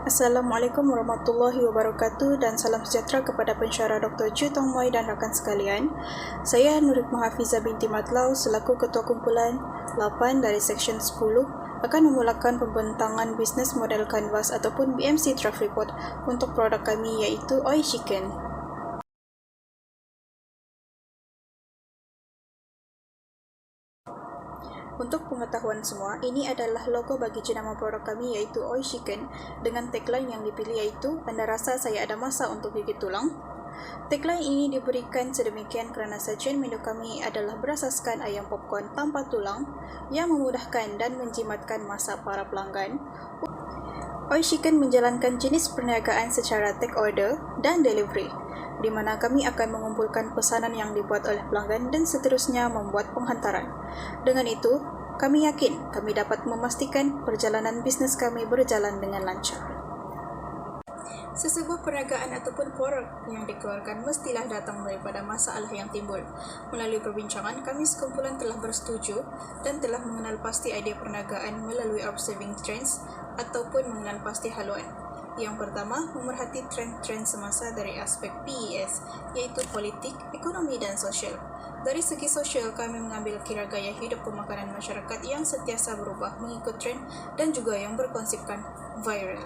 Assalamualaikum warahmatullahi wabarakatuh dan salam sejahtera kepada pensyarah Dr. Chu Tong Moi dan rakan sekalian. Saya Nurit Mahafizah binti Matlau selaku Ketua Kumpulan 8 dari Seksyen 10 akan memulakan pembentangan Business Model Canvas ataupun BMC Draft Report untuk produk kami iaitu Oi Chicken. Untuk pengetahuan semua, ini adalah logo bagi jenama produk kami iaitu Oi Chicken dengan tagline yang dipilih iaitu "Anda rasa saya ada masa untuk gigit tulang?" Tagline ini diberikan sedemikian kerana sajian menu kami adalah berasaskan ayam popcorn tanpa tulang yang memudahkan dan menjimatkan masa para pelanggan. Oi Chicken menjalankan jenis perniagaan secara take order dan delivery, di mana kami akan mengumpulkan pesanan yang dibuat oleh pelanggan dan seterusnya membuat penghantaran. Dengan itu, kami yakin kami dapat memastikan perjalanan bisnes kami berjalan dengan lancar. Sesebuah perniagaan ataupun produk yang dikeluarkan mestilah datang daripada masalah yang timbul. Melalui perbincangan, kami sekumpulan telah bersetuju dan telah mengenal pasti idea perniagaan melalui observing trends ataupun mengenal pasti haluan. Yang pertama, memerhati trend-trend semasa dari aspek PES, iaitu politik, ekonomi dan sosial. Dari segi sosial, kami mengambil kira gaya hidup pemakanan masyarakat yang sentiasa berubah mengikut trend dan juga yang berkonsepkan viral.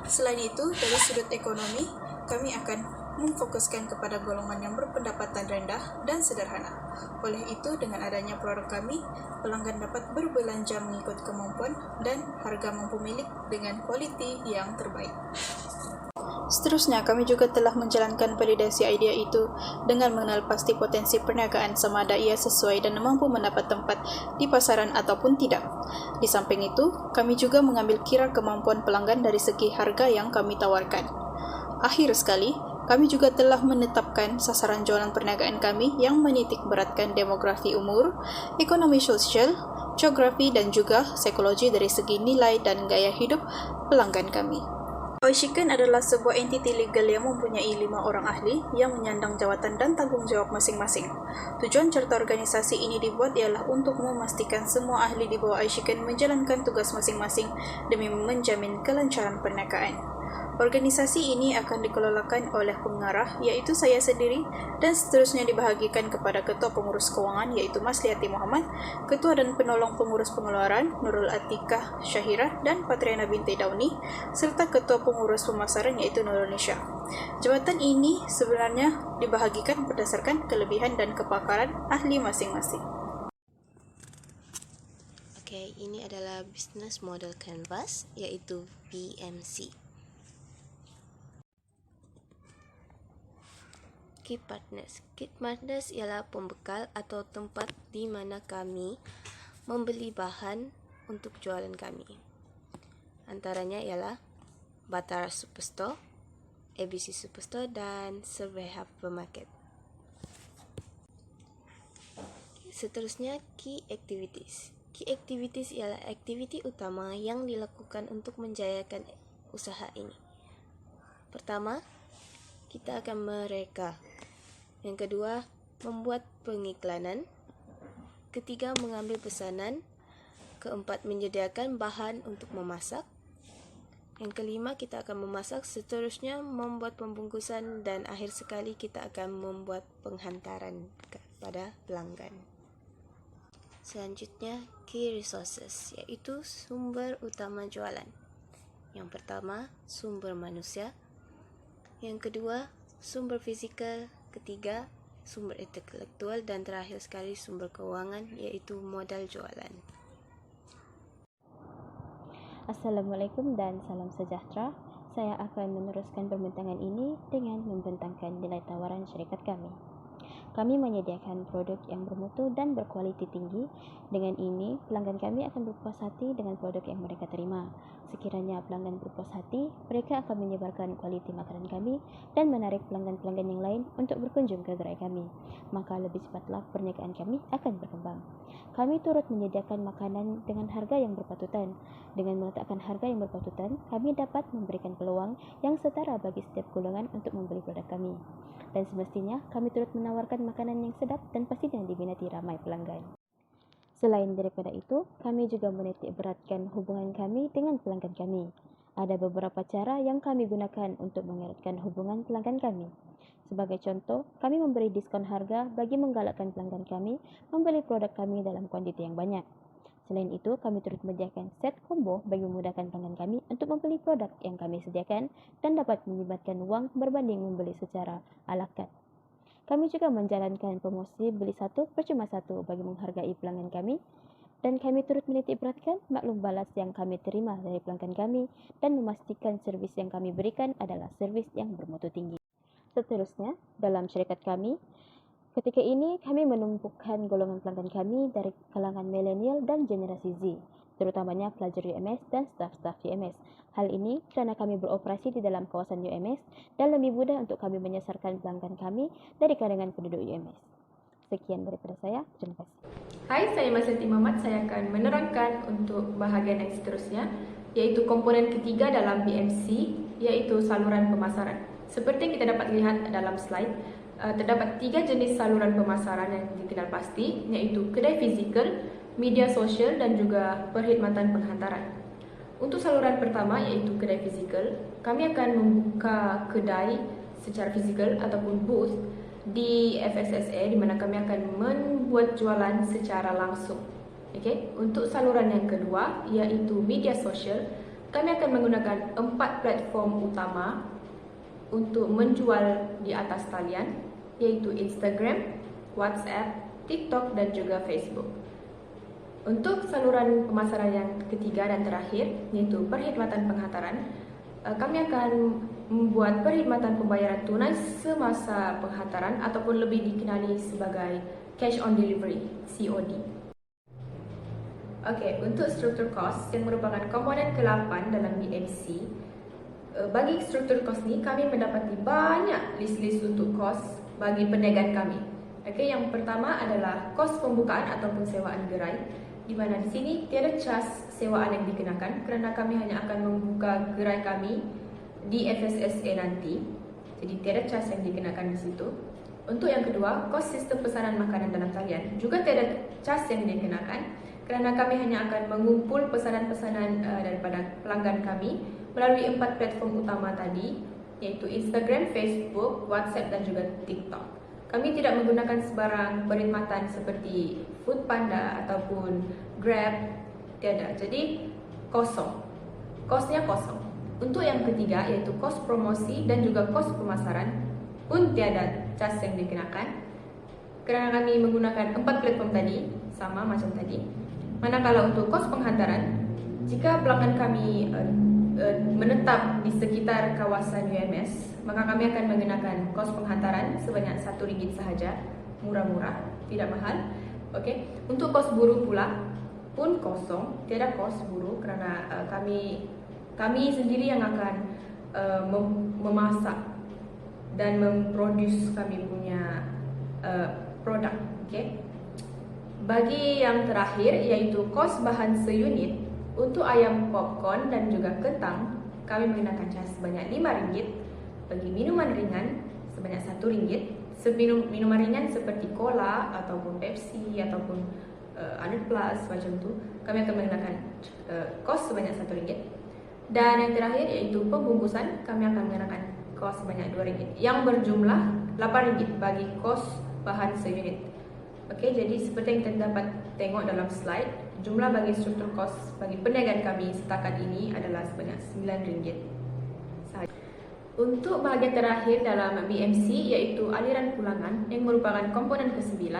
Selain itu, dari sudut ekonomi, kami akan memfokuskan kepada golongan yang berpendapatan rendah dan sederhana. Oleh itu, dengan adanya produk kami, pelanggan dapat berbelanja mengikut kemampuan dan harga mampu milik dengan kualiti yang terbaik. Seterusnya, kami juga telah menjalankan validasi idea itu dengan mengenal pasti potensi perniagaan sama ada ia sesuai dan mampu mendapat tempat di pasaran ataupun tidak. Di samping itu, kami juga mengambil kira kemampuan pelanggan dari segi harga yang kami tawarkan. Akhir sekali, kami juga telah menetapkan sasaran jualan perniagaan kami yang menitik beratkan demografi umur, ekonomi sosial, geografi dan juga psikologi dari segi nilai dan gaya hidup pelanggan kami. Oi Chicken adalah sebuah entiti legal yang mempunyai 5 orang ahli yang menyandang jawatan dan tanggung jawab masing-masing. Tujuan serta organisasi ini dibuat ialah untuk memastikan semua ahli di bawah Oi Chicken menjalankan tugas masing-masing demi menjamin kelancaran perniagaan. Organisasi ini akan dikelolakan oleh pengarah iaitu saya sendiri dan seterusnya dibahagikan kepada Ketua Pengurus Kewangan iaitu Mas Liati Muhammad, Ketua dan Penolong Pengurus Pengeluaran Nurul Atikah Syahirah dan Patriana binti Dauni serta Ketua Pengurus Pemasaran iaitu Nurul Nisha. Jabatan ini sebenarnya dibahagikan berdasarkan kelebihan dan kepakaran ahli masing-masing. Oke, ini adalah Business Model Canvas iaitu BMC. Key Partners. Key Partners ialah pembekal atau tempat di mana kami membeli bahan untuk jualan kami. Antaranya ialah Batara Superstore, ABC Superstore dan Survey Hypermarket. Seterusnya, Key Activities. Key Activities ialah aktiviti utama yang dilakukan untuk menjayakan usaha ini. Pertama, kita akan mereka. Yang kedua, membuat pengiklanan. Ketiga, mengambil pesanan. Keempat, menyediakan bahan untuk memasak. Yang kelima, kita akan memasak. Seterusnya, membuat pembungkusan. Dan akhir sekali, kita akan membuat penghantaran kepada pelanggan. Selanjutnya, Key Resources, iaitu sumber utama jualan. Yang pertama, sumber manusia. Yang kedua, sumber fizikal. Ketiga, sumber intelektual. Dan terakhir sekali, sumber keuangan, iaitu modal jualan. Assalamualaikum dan salam sejahtera. Saya akan meneruskan pembentangan ini dengan membentangkan nilai tawaran syarikat kami. Kami menyediakan produk yang bermutu dan berkualiti tinggi. Dengan ini, pelanggan kami akan berpuas hati dengan produk yang mereka terima. Sekiranya pelanggan berpuas hati, mereka akan menyebarkan kualiti makanan kami dan menarik pelanggan-pelanggan yang lain untuk berkunjung ke gerai kami. Maka lebih cepatlah perniagaan kami akan berkembang. Kami turut menyediakan makanan dengan harga yang berpatutan. Dengan meletakkan harga yang berpatutan, kami dapat memberikan peluang yang setara bagi setiap golongan untuk membeli produk kami. Dan semestinya, kami turut menawarkan makanan yang sedap dan pastinya diminati ramai pelanggan. Selain daripada itu, kami juga menitik beratkan hubungan kami dengan pelanggan kami. Ada beberapa cara yang kami gunakan untuk mengeratkan hubungan pelanggan kami. Sebagai contoh, kami memberi diskon harga bagi menggalakkan pelanggan kami membeli produk kami dalam kuantiti yang banyak. Selain itu, kami turut menyediakan set combo bagi memudahkan pelanggan kami untuk membeli produk yang kami sediakan dan dapat menyimpan uang berbanding membeli secara ala carte. Kami juga menjalankan promosi beli satu percuma satu bagi menghargai pelanggan kami, dan kami turut menitik beratkan maklum balas yang kami terima dari pelanggan kami dan memastikan servis yang kami berikan adalah servis yang bermutu tinggi. Seterusnya, dalam syarikat kami, ketika ini kami menumpukan golongan pelanggan kami dari kalangan milenial dan generasi Z, terutamanya pelajar UMS dan staf-staf UMS. Hal ini kerana kami beroperasi di dalam kawasan UMS dan lebih mudah untuk kami menyasarkan pelanggan kami dari kalangan penduduk UMS. Sekian daripada saya. Terima kasih. Hai, saya Masanti Mamat. Saya akan menerangkan untuk bahagian yang seterusnya, yaitu komponen ketiga dalam BMC, yaitu saluran pemasaran. Seperti yang kita dapat lihat dalam slide, terdapat 3 jenis saluran pemasaran yang dikenal pasti, yaitu kedai fizikal, media sosial, dan juga perkhidmatan penghantaran. Untuk saluran pertama, yaitu kedai fizikal, kami akan membuka kedai secara fizikal ataupun booth di FSSA, di mana kami akan membuat jualan secara langsung. Okay? Untuk saluran yang kedua, iaitu media sosial, kami akan menggunakan 4 platform utama untuk menjual di atas talian, yaitu Instagram, WhatsApp, TikTok, dan juga Facebook. Untuk saluran pemasaran yang ketiga dan terakhir, yaitu perkhidmatan penghantaran, kami akan membuat perkhidmatan pembayaran tunai semasa penghantaran ataupun lebih dikenali sebagai cash on delivery, COD. Okey, untuk struktur kos yang merupakan komponen ke-8 dalam BMC, bagi struktur kos ni kami mendapati banyak list-list untuk kos bagi perniagaan kami. Okey, yang pertama adalah kos pembukaan ataupun sewaan gerai, di mana di sini tiada cas sewaan yang dikenakan kerana kami hanya akan membuka gerai kami di FSSA nanti. Jadi tiada cas yang dikenakan di situ. Untuk yang kedua, kos sistem pesanan makanan dalam talian juga tiada cas yang dikenakan kerana kami hanya akan mengumpul pesanan-pesanan daripada pelanggan kami melalui 4 platform utama tadi, iaitu Instagram, Facebook, WhatsApp, dan juga TikTok. Kami tidak menggunakan sebarang perkhidmatan seperti Foodpanda ataupun Grab, tiada. Jadi kosong. Kosnya kosong. Untuk yang ketiga, iaitu kos promosi dan juga kos pemasaran, pun tiada cas yang dikenakan kerana kami menggunakan 4 platform tadi, sama macam tadi. Manakala untuk kos penghantaran, jika pelanggan kami menetap di sekitar kawasan UMS, maka kami akan mengenakan kos penghantaran sebanyak RM1 sahaja, murah-murah, tidak mahal. Okey. Untuk kos buruh pula pun kosong, tiada kos buruh kerana kami sendiri yang akan memasak dan memproduce kami punya produk. Okey. Bagi yang terakhir, iaitu kos bahan seunit, untuk ayam popcorn dan juga kentang, kami mengenakan cas sebanyak RM5. Bagi minuman ringan sebanyak RM1. Minuman ringan seperti cola ataupun Pepsi ataupun 100 plus macam tu, kami akan mengenakan kos sebanyak RM1. Dan yang terakhir iaitu pembungkusan, kami akan mengenakan kos sebanyak RM2 yang berjumlah RM8 bagi kos bahan seunit. Okey, jadi seperti yang kita dapat tengok dalam slide, jumlah bagi struktur kos bagi perniagaan kami setakat ini adalah sebanyak RM9 sahaja. Untuk bahagian terakhir dalam BMC, iaitu aliran pulangan yang merupakan komponen ke-9,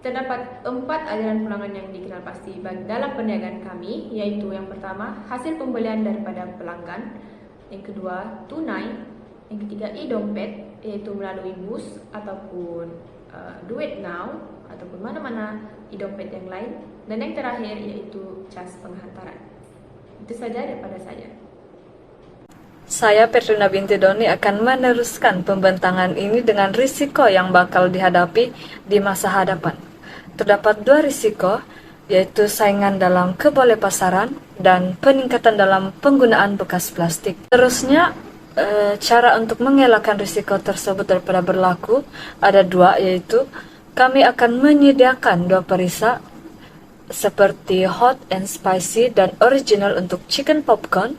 terdapat 4 aliran pulangan yang dikenal pasti dalam perniagaan kami, iaitu yang pertama, hasil pembelian daripada pelanggan, yang kedua, tunai, yang ketiga, e-dompet, iaitu melalui bus ataupun duit now ataupun mana-mana e-dompet yang lain, dan yang terakhir iaitu cas penghantaran. Itu saja daripada saya. Saya Petrina binti Doni akan meneruskan pembentangan ini dengan risiko yang bakal dihadapi di masa hadapan. Terdapat 2 risiko, yaitu saingan dalam kebolehpasaran dan peningkatan dalam penggunaan bekas plastik. Terusnya, cara untuk mengelakkan risiko tersebut daripada berlaku ada 2, yaitu kami akan menyediakan 2 perisa seperti hot and spicy dan original untuk chicken popcorn,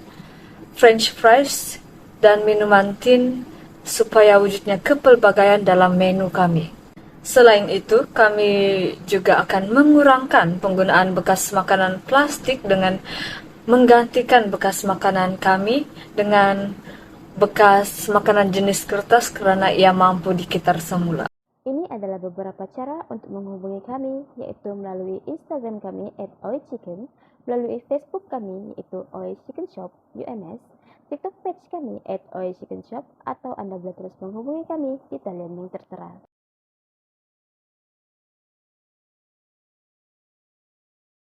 french fries, dan minuman tin supaya wujudnya kepelbagaian dalam menu kami. Selain itu, kami juga akan mengurangkan penggunaan bekas makanan plastik dengan menggantikan bekas makanan kami dengan bekas makanan jenis kertas karena ia mampu dikitar semula. Ini adalah beberapa cara untuk menghubungi kami, yaitu melalui Instagram kami @oichicken, melalui Facebook kami yaitu oichickenshop UMS, TikTok page kami @oichickenshop, atau Anda boleh terus menghubungi kami di talian yang tertera.